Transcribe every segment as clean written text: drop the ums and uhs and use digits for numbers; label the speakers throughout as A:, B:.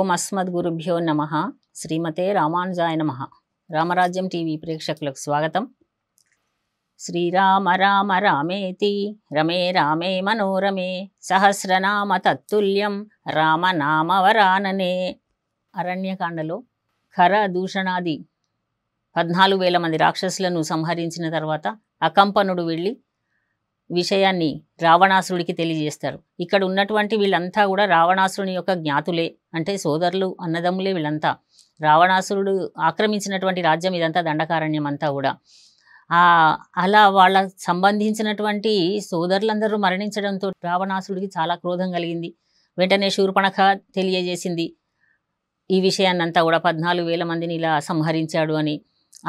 A: ఓం అస్మద్గురుభ్యో నమః. శ్రీమతే రామానుజాయ నమః. రామరాజ్యం టీవీ ప్రేక్షకులకు స్వాగతం. శ్రీరామ రామ రామేతి రమే రామే మనోరమే సహస్రనామ తత్తుల్యం రామనామవరాననే. అరణ్యకాండలో ఖర దూషణాది 14,000 మంది రాక్షసులను సంహరించిన తర్వాత అకంపనుడు వెళ్ళి విషయాన్ని రావణాసురుడికి తెలియజేస్తారు. ఇక్కడ ఉన్నటువంటి వీళ్ళంతా కూడా రావణాసురుని యొక్క జ్ఞాతులే, అంటే సోదరులు అన్నదమ్ములే వీళ్ళంతా. రావణాసురుడు ఆక్రమించినటువంటి రాజ్యం ఇదంతా, దండకారణ్యం అంతా కూడా. అలా వాళ్ళ సంబంధించినటువంటి సోదరులందరూ మరణించడంతో రావణాసురుడికి చాలా క్రోధం కలిగింది. వెంటనే శూర్పణఖ తెలియజేసింది ఈ విషయాన్నంతా కూడా, 14,000 మందిని ఇలా సంహరించాడు అని.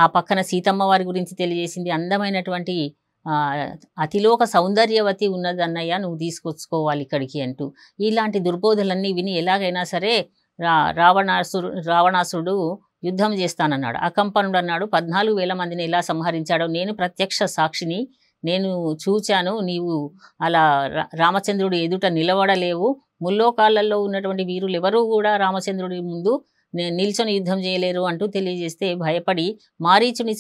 A: ఆ పక్కన సీతమ్మ వారి గురించి తెలియజేసింది. అందమైనటువంటి అతిలోక సౌందర్యవతి ఉన్నది అన్నయ్య, నువ్వు తీసుకొచ్చుకోవాలి ఇక్కడికి అంటూ. ఇలాంటి దుర్బోధలన్నీ విని ఎలాగైనా సరే రావణాసురుడు యుద్ధం చేస్తానన్నాడు. అకంపనుడు అన్నాడు, 14,000 మందిని ఎలా సంహరించాడో నేను ప్రత్యక్ష సాక్షిని, నేను చూచాను. నీవు అలా రామచంద్రుడు ఎదుట నిలబడలేవు. ముల్లోకాలలో ఉన్నటువంటి వీరులు ఎవరూ కూడా రామచంద్రుడి ముందు నిల్చొని యుద్ధం చేయలేరు అంటూ తెలియజేస్తే భయపడి మారీచుని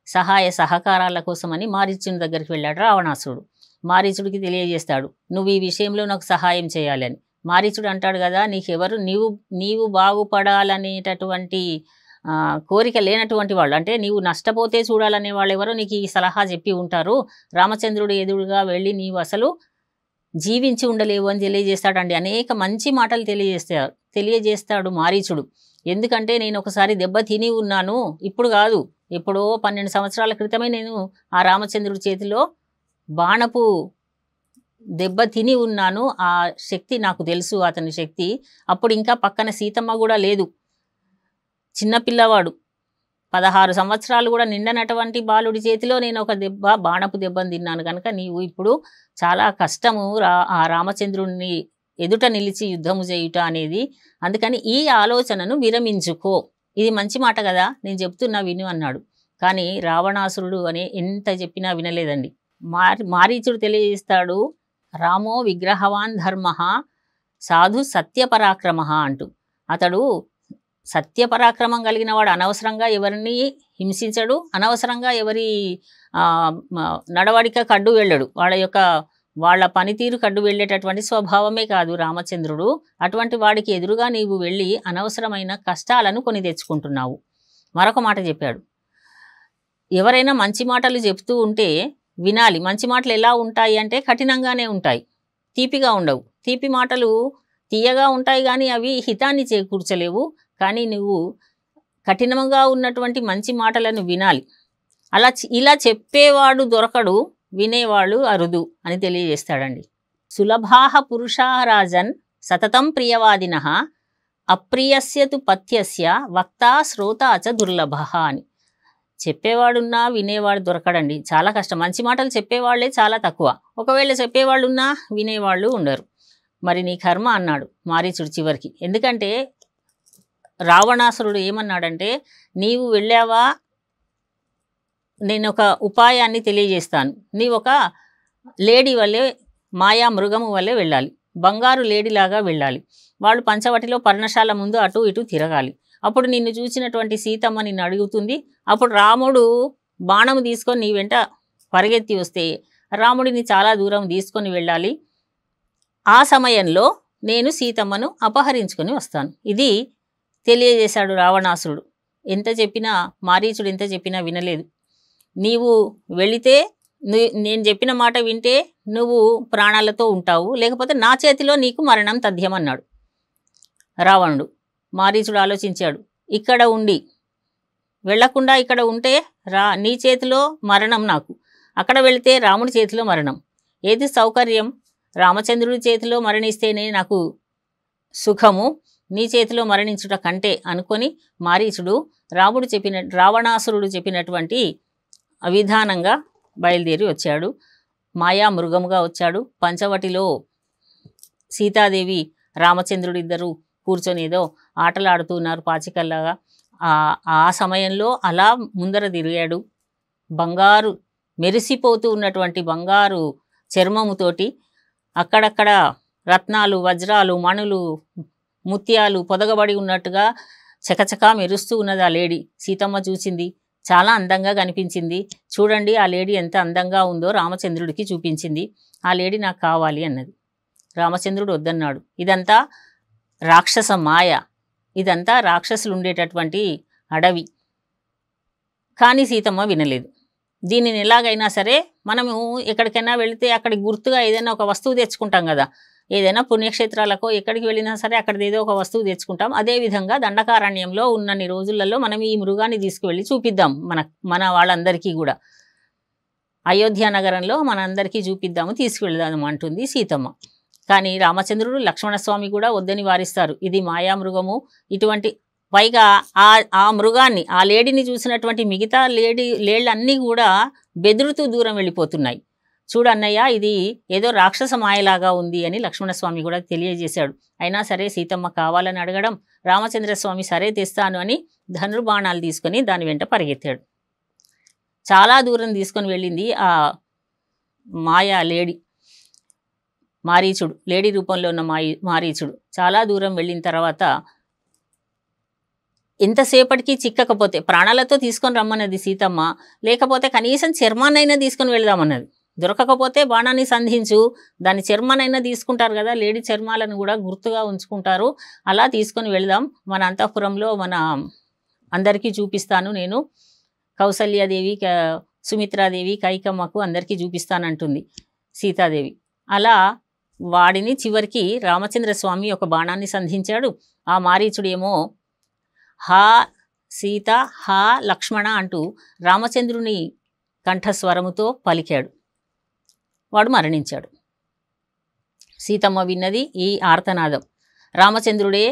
A: సహాయ సహకారాల కోసమని మారీచుని దగ్గరికి వెళ్ళాడు రావణాసురుడు. మారీచుడికి తెలియజేస్తాడు, నువ్వు ఈ విషయంలో నాకు సహాయం చేయాలని. మారీచుడు అంటాడు కదా, నీకెవరు, నీవు బాగుపడాలనేటటువంటి కోరిక లేనటువంటి వాళ్ళు, అంటే నీవు నష్టపోతే చూడాలనే వాళ్ళు ఎవరో నీకు ఈ సలహా చెప్పి ఉంటారు. రామచంద్రుడు ఎదురుగా వెళ్ళి నీవు అసలు జీవించి ఉండలేవు అని తెలియజేస్తాడండి. అనేక మంచి మాటలు తెలియజేస్తాడు మారీచుడు. ఎందుకంటే నేను ఒకసారి దెబ్బ తిని ఉన్నాను, ఇప్పుడు కాదు, ఎప్పుడో 12 సంవత్సరాల క్రితమే నేను ఆ రామచంద్రుడి చేతిలో బాణపు దెబ్బ తిని ఉన్నాను. ఆ శక్తి నాకు తెలుసు, అతని శక్తి. అప్పుడు ఇంకా పక్కన సీతమ్మ కూడా లేదు, చిన్నపిల్లవాడు, 16 సంవత్సరాలు కూడా నిండనటువంటి బాలుడి చేతిలో నేను ఒక బాణపు దెబ్బను తిన్నాను. కనుక నీవు ఇప్పుడు చాలా కష్టము ఆ రామచంద్రుడిని ఎదుట నిలిచి యుద్ధము చేయుట అనేది. అందుకని ఈ ఆలోచనను విరమించుకో. ఇది మంచి మాట కదా, నేను చెప్తున్నా విను అన్నాడు. కానీ రావణాసురుడు ఎంత చెప్పినా వినలేదండి. మారీచుడు తెలియజేస్తాడు, రామో విగ్రహవాన్ ధర్మ సాధు సత్యపరాక్రమ అంటూ. అతడు సత్యపరాక్రమం కలిగిన వాడు. అనవసరంగా ఎవరిని హింసించడు, అనవసరంగా ఎవరి నడవడిక కడ్డు వెళ్ళడు. వాళ్ళ పనితీరు కడ్డు వెళ్ళేటటువంటి స్వభావమే కాదు రామచంద్రుడు. అటువంటి వాడికి ఎదురుగా నీవు వెళ్ళి అనవసరమైన కష్టాలను కొని తెచ్చుకుంటున్నావు. మరొక మాట చెప్పాడు, ఎవరైనా మంచి మాటలు చెప్తూ ఉంటే వినాలి. మంచి మాటలు ఎలా ఉంటాయి అంటే కఠినంగానే ఉంటాయి, తీపిగా ఉండవు. తీపి మాటలు తీయగా ఉంటాయి కానీ అవి హితాన్ని చేకూర్చలేవు. కానీ నువ్వు కఠినంగా ఉన్నటువంటి మంచి మాటలను వినాలి. ఇలా చెప్పేవాడు దొరకడు, వినేవాళ్ళు అరుదు అని తెలియజేస్తాడండి. సులభాహ పురుషా రాజన్ సతతం ప్రియవాదిన అప్రియస్యతు పథ్యస్య వక్తా శ్రోతా చ దుర్లభ అని. చెప్పేవాడున్నా వినేవాడు దొరకడండి, చాలా కష్టం. మంచి మాటలు చెప్పేవాళ్లే చాలా తక్కువ. ఒకవేళ చెప్పేవాళ్ళున్నా వినేవాళ్ళు ఉండరు. మరి నీ కర్మ అన్నాడు మారీచుడు చివరికి. ఎందుకంటే రావణాసురుడు ఏమన్నాడంటే, నీవు వెళ్ళావా, నేను ఒక ఉపాయాన్ని తెలియజేస్తాను. నీవు ఒక లేడీ వల్లే, మాయా మృగము వల్లే వెళ్ళాలి, బంగారు లేడీలాగా వెళ్ళాలి. వాళ్ళు పంచవటిలో పర్ణశాల ముందు అటు ఇటు తిరగాలి. అప్పుడు నిన్ను చూసినటువంటి సీతమ్మ నిన్ను అడుగుతుంది. అప్పుడు రాముడు బాణము తీసుకొని నీ వెంట పరిగెత్తి వస్తే రాముడిని చాలా దూరం తీసుకొని వెళ్ళాలి. ఆ సమయంలో నేను సీతమ్మను అపహరించుకొని వస్తాను. ఇది తెలియజేశాడు రావణాసురుడు. ఎంత చెప్పినా మారీచుడు ఎంత చెప్పినా వినలేదు. నీవు వెళితే, నేను చెప్పిన మాట వింటే నువ్వు ప్రాణాలతో ఉంటావు, లేకపోతే నా చేతిలో నీకు మరణం తథ్యమన్నాడు రావణుడు. మారీచుడు ఆలోచించాడు, ఇక్కడ ఉండి వెళ్లకుండా ఇక్కడ ఉంటే నీ చేతిలో మరణం నాకు, అక్కడ వెళితే రాముడి చేతిలో మరణం, ఏది సౌకర్యం? రామచంద్రుడి చేతిలో మరణిస్తేనే నాకు సుఖము, నీ చేతిలో మరణించుట కంటే అనుకొని మారీచుడు రావణాసురుడు చెప్పినటువంటి విధానంగా బయలుదేరి వచ్చాడు. మాయా మృగముగా వచ్చాడు. పంచవటిలో సీతాదేవి రామచంద్రుడిద్దరూ కూర్చొని ఏదో ఆటలాడుతున్నారు పాచికల్లాగా. ఆ సమయంలో అలా ముందర తిరిగాడు. బంగారు మెరిసిపోతూ ఉన్నటువంటి బంగారు చర్మముతోటి అక్కడక్కడ రత్నాలు, వజ్రాలు, మణులు ముత్యాలు పొదగబడి ఉన్నట్టుగా చకచకా మెరుస్తూ ఉన్నది ఆ లేడీ. సీతమ్మ చూసింది, చాలా అందంగా కనిపించింది. చూడండి ఆ లేడీ ఎంత అందంగా ఉందో రామచంద్రుడికి చూపించింది. ఆ లేడీ నాకు కావాలి అన్నది. రామచంద్రుడు వద్దన్నాడు. ఇదంతా రాక్షస మాయ, ఇదంతా రాక్షసులు ఉండేటటువంటి అడవి. కానీ సీతమ్మ వినలేదు. దీనిని ఎలాగైనా సరే మనము ఎక్కడికైనా వెళితే అక్కడికి గుర్తుగా ఏదైనా ఒక వస్తువు తెచ్చుకుంటాం కదా, ఏదైనా పుణ్యక్షేత్రాలకో ఎక్కడికి వెళ్ళినా సరే అక్కడిది ఏదో ఒక వస్తువు తెచ్చుకుంటాం. అదేవిధంగా దండకారణ్యంలో ఉన్నన్ని రోజులలో మనం ఈ మృగాన్ని తీసుకువెళ్ళి చూపిద్దాం మన వాళ్ళందరికీ కూడా. అయోధ్య నగరంలో మనందరికీ చూపిద్దాము, తీసుకువెళ్దాము అంటుంది సీతమ్మ. కానీ రామచంద్రుడు లక్ష్మణస్వామి కూడా వద్దని వారిస్తారు. ఇది మాయామృగము, ఇటువంటి పైగా ఆ మృగాన్ని, ఆ లేడీని చూసినటువంటి మిగతా లేళ్ళన్నీ కూడా బెదురుతూ దూరం వెళ్ళిపోతున్నాయి. చూడన్నయ్య, ఇది ఏదో రాక్షస మాయలాగా ఉంది అని లక్ష్మణస్వామి కూడా తెలియజేశాడు. అయినా సరే సీతమ్మ కావాలని అడగడం, రామచంద్రస్వామి సరే తెస్తాను అని ధనుర్బాణాలు తీసుకొని దాని వెంట పరిగెత్తాడు. చాలా దూరం తీసుకొని వెళ్ళింది ఆ మాయా లేడీ. మారీచుడు, లేడీ రూపంలో ఉన్న మారీచుడు చాలా దూరం వెళ్ళిన తర్వాత ఎంతసేపటికి చిక్కకపోతే ప్రాణాలతో తీసుకొని రమ్మన్నది సీతమ్మ. లేకపోతే కనీసం చర్మాన్నైనా తీసుకొని వెళ్దామన్నది. దొరకకపోతే బాణాన్ని సంధించు, దాని చర్మానైనా తీసుకుంటారు కదా, లేడీ చర్మాలను కూడా గుర్తుగా ఉంచుకుంటారు. అలా తీసుకొని వెళ్దాం, మన అంతఃపురంలో మన అందరికీ చూపిస్తాను నేను, కౌసల్యాదేవి, సుమిత్రాదేవి, కైకమ్మకు అందరికీ చూపిస్తానంటుంది సీతాదేవి. అలా వాడిని చివరికి రామచంద్రస్వామి ఒక బాణాన్ని సంధించాడు. ఆ మారీచుడేమో హా సీత, హా లక్ష్మణ అంటూ రామచంద్రుని కంఠస్వరముతో పలికాడు. వాడు మరణించాడు. సీతమ్మ విన్నది ఈ ఆర్తనాదం. రామచంద్రుడే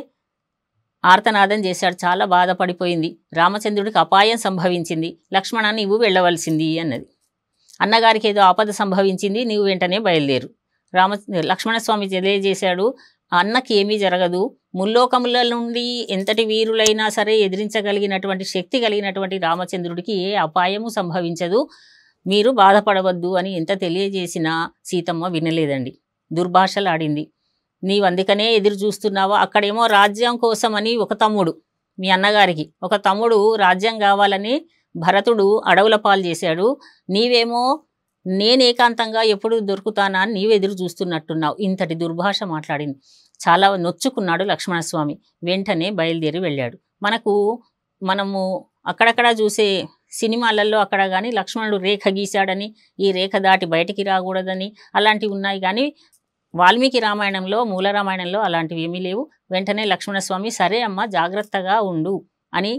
A: ఆర్తనాదం చేశాడు. చాలా బాధపడిపోయింది. రామచంద్రుడికి అపాయం సంభవించింది, లక్ష్మణ నీవు వెళ్ళవలసింది అన్నది. అన్నగారికి ఏదో ఆపద సంభవించింది, నీవు వెంటనే బయలుదేరు. లక్ష్మణస్వామి తెలియజేశాడు, అన్నకి ఏమీ జరగదు, ముల్లోకముల నుండి ఎంతటి వీరులైనా సరే ఎదిరించగలిగినటువంటి శక్తి కలిగినటువంటి రామచంద్రుడికి ఏ అపాయము సంభవించదు, మీరు బాధపడవద్దు అని ఎంత తెలియజేసినా సీతమ్మ వినలేదండి. దుర్భాషలాడింది. నీవందుకనే ఎదురు చూస్తున్నావా? అక్కడేమో రాజ్యం కోసమని ఒక తమ్ముడు, మీ అన్నగారికి ఒక తమ్ముడు రాజ్యం కావాలని భరతుడు అడవుల పాలు చేశాడు. నీవేమో నేను ఏకాంతంగా ఎప్పుడు దొరుకుతానా అని నీవు ఎదురు చూస్తున్నట్టున్నావు. ఇంతటి దుర్భాష మాట్లాడింది. చాలా నొచ్చుకున్నాడు లక్ష్మణస్వామి. వెంటనే బయలుదేరి వెళ్ళాడు. మనము అక్కడక్కడ చూసే సినిమాలలో అక్కడ కానీ లక్ష్మణుడు రేఖ గీశాడని, ఈ రేఖ దాటి బయటికి రాకూడదని అలాంటివి ఉన్నాయి. కానీ వాల్మీకి రామాయణంలో, మూల రామాయణంలో అలాంటివి ఏమీ లేవు. వెంటనే లక్ష్మణస్వామి సరే అమ్మ జాగ్రత్తగా ఉండు అని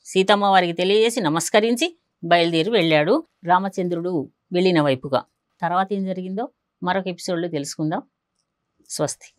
A: సీతమ్మ వారికి తెలియజేసి నమస్కరించి బయలుదేరి వెళ్ళాడు రామచంద్రుడు వెళ్ళిన వైపుగా. తర్వాత ఏం జరిగిందో మరొక ఎపిసోడ్లో తెలుసుకుందాం. స్వస్తి.